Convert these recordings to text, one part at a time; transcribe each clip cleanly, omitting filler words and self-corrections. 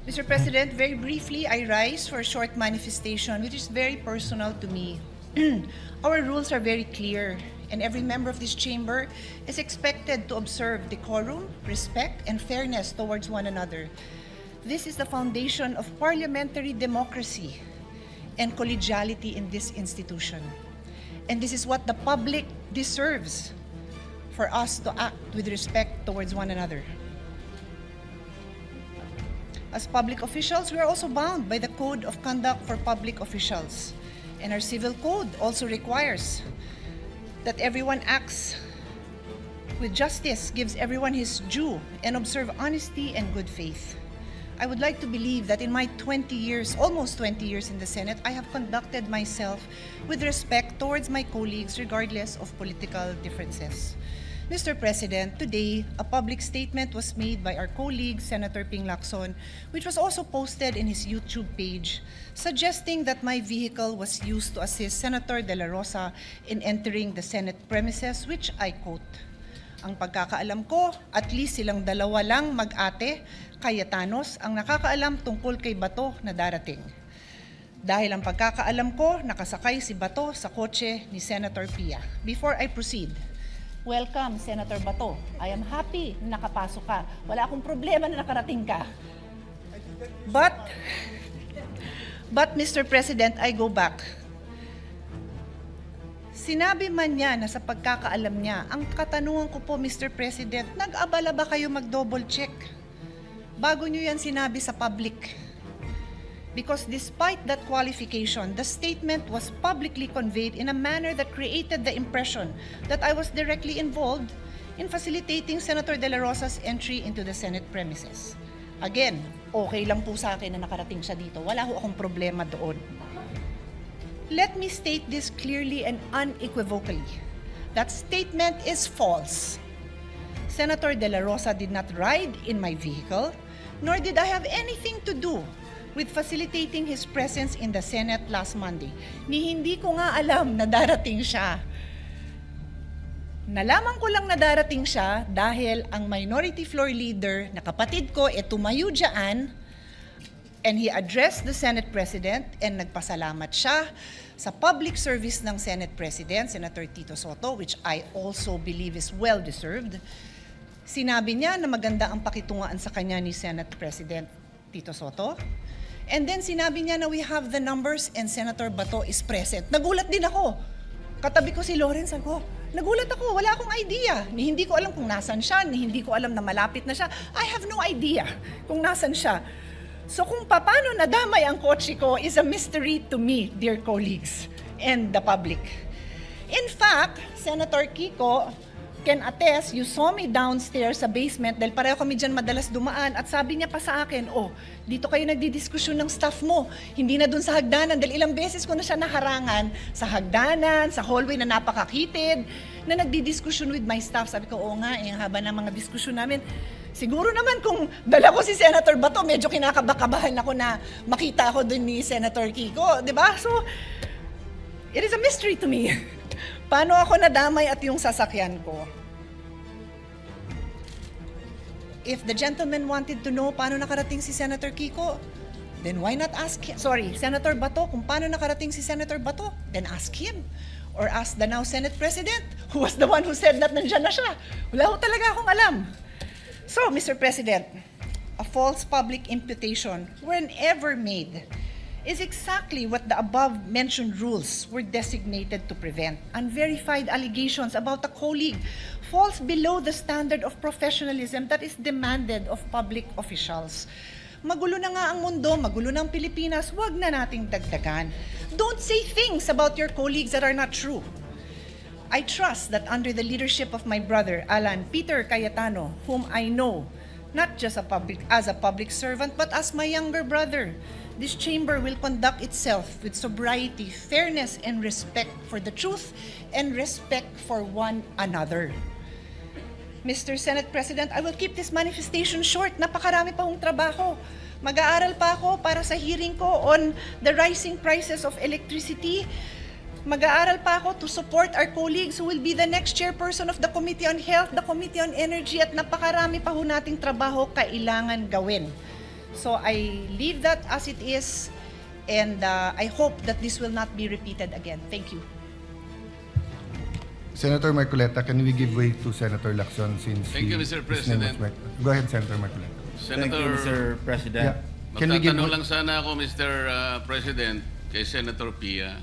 Mr. President, very briefly, I rise for a short manifestation which is very personal to me. Our rules are very clear, and every member of this chamber is expected to observe decorum, respect, and fairness towards one another. This is the foundation of parliamentary democracy and collegiality in this institution. And this is what the public deserves, for us to act with respect towards one another. As public officials, we are also bound by the Code of Conduct for Public Officials. And our civil code also requires that everyone acts with justice, gives everyone his due, and observe honesty and good faith. I would like to believe that in my 20 years, almost 20 years in the Senate, I have conducted myself with respect towards my colleagues regardless of political differences. Mr. President, today, a public statement was made by our colleague, Senator Ping Lacson, which was also posted in his YouTube page, suggesting that my vehicle was used to assist Senator De La Rosa in entering the Senate premises, which I quote, "Ang pagkakaalam ko, at least silang dalawa lang mag-ate, Cayetanos, ang nakakaalam tungkol kay Bato na darating. Dahil ang pagkakaalam ko, nakasakay si Bato sa kotse ni Senator Pia." Before I proceed, welcome, Senator Bato. I am happy na nakapasok ka. Wala akong problema na nakarating ka. But Mr. President, I go back. Sinabi man niya na sa pagkakaalam niya, ang katanungan ko po, Mr. President, nag-abala ba kayo mag-double check? Bago niyo yan sinabi sa public. Because despite that qualification, the statement was publicly conveyed in a manner that created the impression that I was directly involved in facilitating Senator De La Rosa's entry into the Senate premises. Again, okay lang po sa akin na nakarating siya dito. Wala ho akong problema doon. Let me state this clearly and unequivocally. That statement is false. Senator De La Rosa did not ride in my vehicle, nor did I have anything to do with facilitating his presence in the Senate last Monday. Hindi ko nga alam na darating siya. Nalaman ko lang na darating siya dahil ang minority floor leader na kapatid ko tumayo dyan, and he addressed the Senate President and nagpasalamat siya sa public service ng Senate President, Senator Tito Sotto, which I also believe is well-deserved. Sinabi niya na maganda ang pakitungaan sa kanya ni Senate President Tito Sotto. And then sinabi niya na we have the numbers and Senator Bato is present. Nagulat din ako. Katabi ko si Lawrence, ako, nagulat ako, wala akong idea. Hindi ko alam kung nasan siya, hindi ko alam na malapit na siya. I have no idea kung nasan siya. So kung paano nadamay ang kotse ko is a mystery to me, dear colleagues, and the public. In fact, Senator Kiko can attest, you saw me downstairs sa basement dahil pareho kami dyan madalas dumaan at sabi niya pa sa akin, dito kayo nagdidiskusyon ng staff mo, hindi na dun sa hagdanan dahil ilang beses ko na siya naharangan sa hagdanan, sa hallway na napakakitid, na nagdidiskusyon with my staff. Sabi ko, nga, haba ng mga diskusyon namin. Siguro naman kung dala ko si Senator Bato, medyo kinakabakabahan ako na makita ako dun ni Senator Kiko, di ba? So, it is a mystery to me. Paano ako nadamay at yung sasakyan ko? If the gentleman wanted to know paano nakarating si Senator Kiko, then why not ask him? Sorry, Senator Bato, kung paano nakarating si Senator Bato, then ask him. Or ask the now Senate President, who was the one who said that nandyan na siya. Wala ko talaga akong alam. So, Mr. President, a false public imputation, whenever made, is exactly what the above-mentioned rules were designated to prevent. Unverified allegations about a colleague falls below the standard of professionalism that is demanded of public officials. Magulo na nga ang mundo, magulo na ang Pilipinas, wag na nating dagdagan. Don't say things about your colleagues that are not true. I trust that under the leadership of my brother, Alan Peter Cayetano, whom I know, not just as a public servant, but as my younger brother, this chamber will conduct itself with sobriety, fairness, and respect for the truth and respect for one another. Mr. Senate President, I will keep this manifestation short. Napakarami pa hong trabaho. Mag-aaral pa ako para sa hearing ko on the rising prices of electricity. Mag-aaral pa ako to support our colleagues who will be the next chairperson of the Committee on Health, the Committee on Energy, at napakarami pa ho nating trabaho kailangan gawin. So I leave that as it is, and I hope that this will not be repeated again. Thank you. Senator Marcoleta, can we give way to Senator Lacson since Thank you, Mr. his name was President. Go ahead, Senator Marcoleta. Thank you, Mr. President. Yeah. Can we give Magtatanong lang sana ako, Mr. President, kay Senator Pia.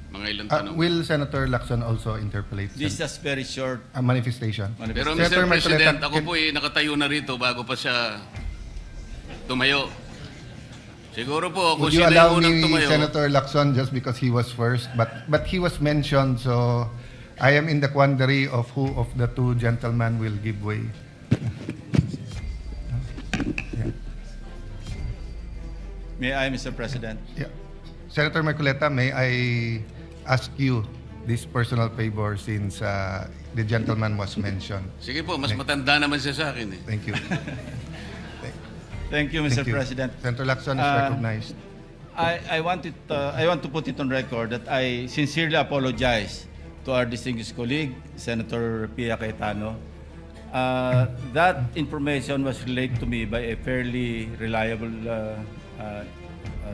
Mga ilang tanong. Will Senator Lacson also interpolate This is just very short. a manifestation? Pero Senator Mr. Marcoleta, President, ako po nakatayo na rito bago pa siya tumayo. Siguro po, kung Would you sino allow yung unang me, tumayo. Senator Lacson, just because he was first, but he was mentioned, so I am in the quandary of who of the two gentlemen will give way. Yeah. May I, Mr. President? Yeah. Senator Marcoleta, may I ask you this personal favor since the gentleman was mentioned? Sige po, mas matanda naman siya sa akin eh. Thank you. Thank you, Mr. Thank you. President. Senator Lacson is recognized. I want to put it on record that I sincerely apologize to our distinguished colleague, Senator Pia Cayetano. That information was relayed to me by a fairly reliable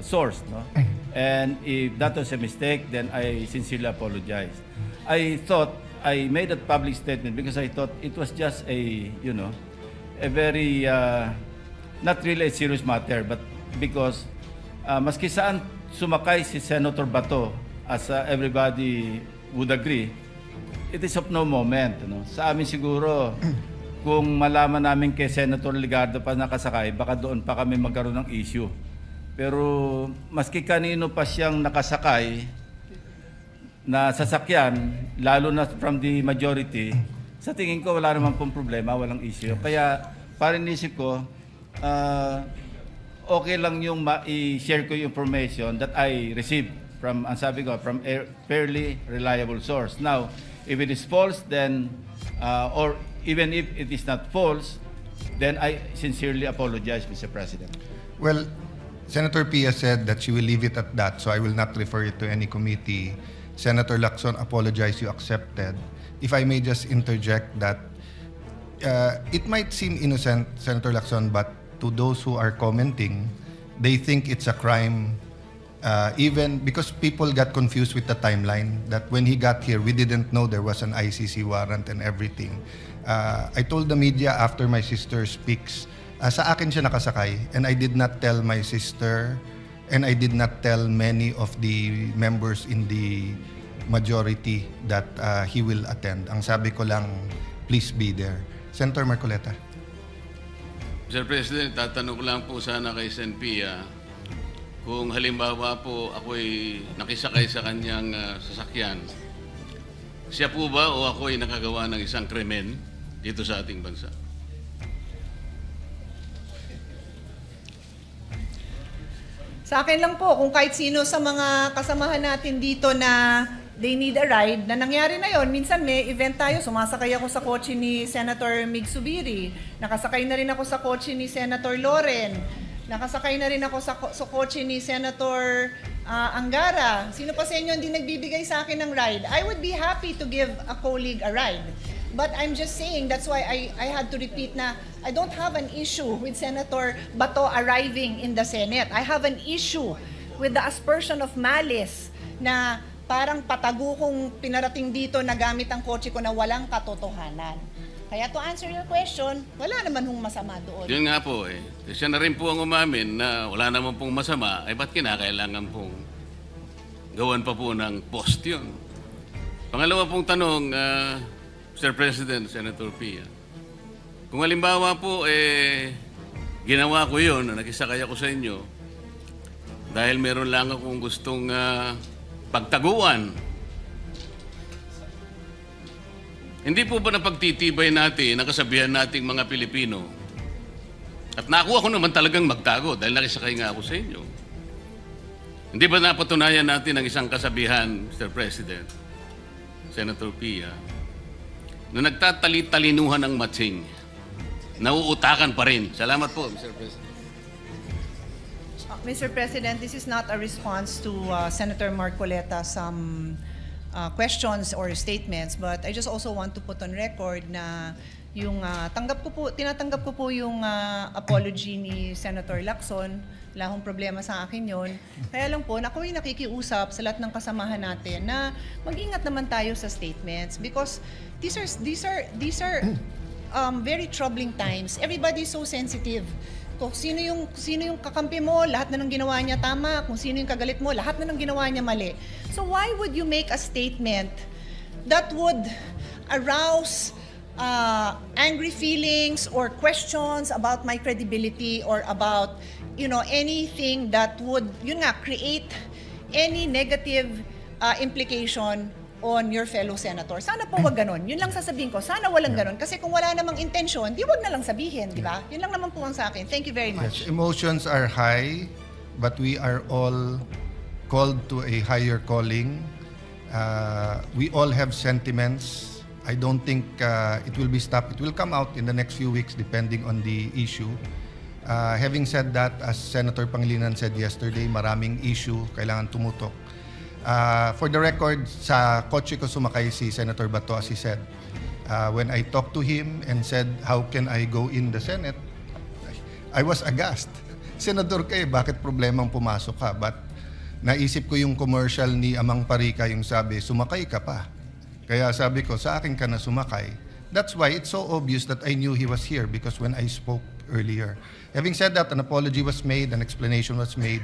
source, no? And if that was a mistake, then I sincerely apologize. I thought I made a public statement because I thought it was just a very not really a serious matter, but because maski saan sumakay si Senator Bato, as everybody would agree, it is of no moment. Sa amin siguro, kung malaman namin kay Senator Ligardo pa nakasakay, baka doon pa kami magkaroon ng issue. Pero maski kanino pa siyang nakasakay na sasakyan, lalo na from the majority, sa tingin ko wala naman pong problema, walang issue. Kaya parang isip ko, okay lang yung i-share ko yung information that I received from, ang sabi ko, from a fairly reliable source. Now, if it is false, then, or even if it is not false, then I sincerely apologize, Mr. President. Well, Senator Pia said that she will leave it at that, so I will not refer it to any committee. Senator Lacson apologized, you accepted. If I may just interject that it might seem innocent, Senator Lacson, but to those who are commenting, they think it's a crime, even because people got confused with the timeline, that when he got here, we didn't know there was an ICC warrant and everything. I told the media after my sister speaks, sa akin siya nakasakay, and I did not tell my sister, and I did not tell many of the members in the majority that he will attend. Ang sabi ko lang, please be there. Senator Marcoleta. Mr. President, tatanong ko lang po sana kay Sen Pia, kung halimbawa po ako'y nakisakay sa kanyang sasakyan, siya po ba o ako'y nakagawa ng isang krimen dito sa ating bansa? Sa akin lang po, kung kahit sino sa mga kasamahan natin dito na they need a ride, na nangyari na yon. Minsan may event tayo, sumasakay ako sa kotse ni Senator Mig Subiri, nakasakay na rin ako sa kotse ni Senator Loren, nakasakay na rin ako sa kotse ni Senator Angara. Sino pa sa inyo hindi nagbibigay sa akin ng ride? I would be happy to give a colleague a ride. But I'm just saying, that's why I had to repeat na I don't have an issue with Senator Bato arriving in the Senate. I have an issue with the aspersion of malice na parang patago kong pinarating dito na gamit ang kotse ko na walang katotohanan. Kaya to answer your question, wala naman hong masama doon. Yun nga po eh. Siya na rin po ang umamin na wala naman pong masama, ay ba't kinakailangan pong gawan pa po ng post yun? Pangalawa pong tanong, Mr. President, Senator Pia. Kung halimbawa po, ginawa ko yun, nakisakay ako sa inyo, dahil meron lang akong gustong pagtaguan. Hindi po ba napagtitibay natin, nakasabihan nating mga Pilipino, at nakuha ko naman talagang magtago dahil nakisakay nga ako sa inyo. Hindi ba napatunayan natin ang isang kasabihan, Mr. President, Senator Pia, na nagtatali-talinuhan ng matsing, nauutakan pa rin. Salamat po, Mr. President. Mr. President, this is not a response to Senator Marcoleta's questions or statements, but I just also want to put on record na yung tinatanggap ko po yung apology ni Senator Lacson. Wala akong problema sa akin yon. Kaya lang po, ako'y nakikiusap sa lahat ng kasamahan natin na mag-ingat naman tayo sa statements because these are very troubling times. Everybody's so sensitive. Kung sino yung kakampi mo, lahat na ng ginawa niya tama. Kung sino yung kagalit mo, lahat na ng ginawa niya mali. So why would you make a statement that would arouse angry feelings or questions about my credibility or about anything that would create any negative implication on your fellow senator? Sana po wag ganon. Yun lang sasabihin ko. Sana walang ganon. Kasi kung wala namang intensyon, di wag na lang sabihin, di ba? Yun lang naman po ang sa akin. Thank you very much. Yes, emotions are high, but we are all called to a higher calling. We all have sentiments. I don't think it will be stopped. It will come out in the next few weeks depending on the issue. Having said that, as Senator Pangilinan said yesterday, maraming issue kailangan tumutok. For the record, sa kotse ko sumakay si Senator Bato, as he said. When I talked to him and said, how can I go in the Senate? I was aghast. Senador ka bakit problemang pumasok ka? But naisip ko yung commercial ni Amang Parika, yung sabi, sumakay ka pa. Kaya sabi ko, sa akin ka na sumakay. That's why it's so obvious that I knew he was here because when I spoke earlier. Having said that, an apology was made, an explanation was made.